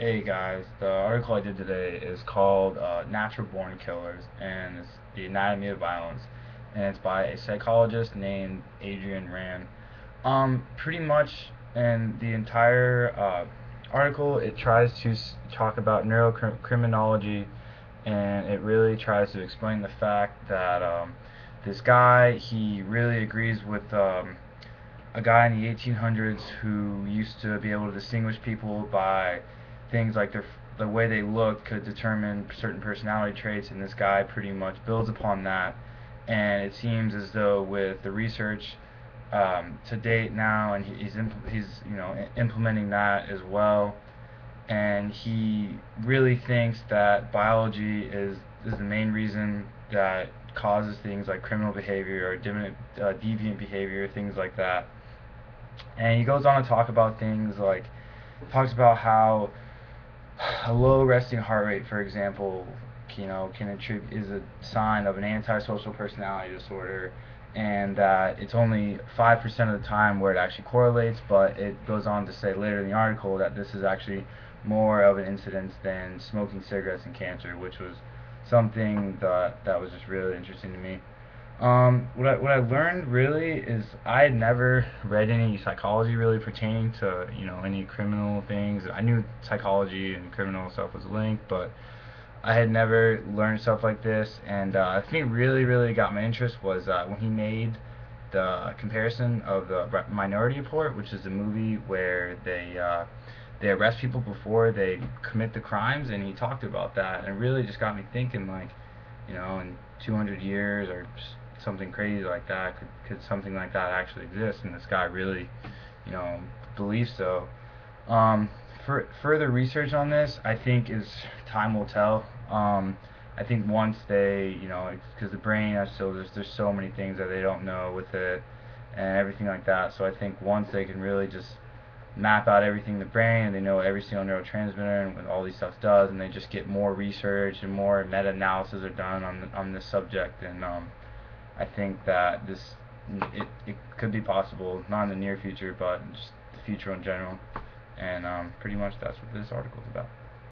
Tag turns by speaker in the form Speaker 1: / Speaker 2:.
Speaker 1: Hey guys, the article I did today is called Natural Born Killers, and it's the Anatomy of Violence, and it's by a psychologist named Adrian Rand. Pretty much in the entire article, it tries to talk about neurocriminology, and it really tries to explain the fact that this guy, he really agrees with a guy in the 1800s who used to be able to distinguish people by things like the way they look could determine certain personality traits, and this guy pretty much builds upon that. And it seems as though with the research to date now, and he's implementing that as well. And he really thinks that biology is the main reason that causes things like criminal behavior or deviant behavior, things like that. And he goes on to talk about things like talks about how a low resting heart rate, for example, can attribute is a sign of an antisocial personality disorder, and that it's only 5% of the time where it actually correlates. But it goes on to say later in the article that this is actually more of an incidence than smoking cigarettes and cancer, which was something that was just really interesting to me. What I learned really is I had never read any psychology really pertaining to any criminal things. I knew psychology and criminal stuff was linked, but I had never learned stuff like this. And I think really got my interest was when he made the comparison of the Minority Report, which is the movie where they arrest people before they commit the crimes, and he talked about that, and it really just got me thinking, like, in 200 years or something crazy like that, could something like that actually exist? And this guy really, you know, believes so. Um, for further research on this, I think is time will tell. I think once they, because the brain is still there's so many things that they don't know with it and everything like that. So I think once they can really just map out everything in the brain, and they know every single neurotransmitter and what all these stuff does, and they just get more research and more meta-analysis are done on this subject. And I think that it could be possible, not in the near future, but just the future in general. And pretty much that's what this article is about.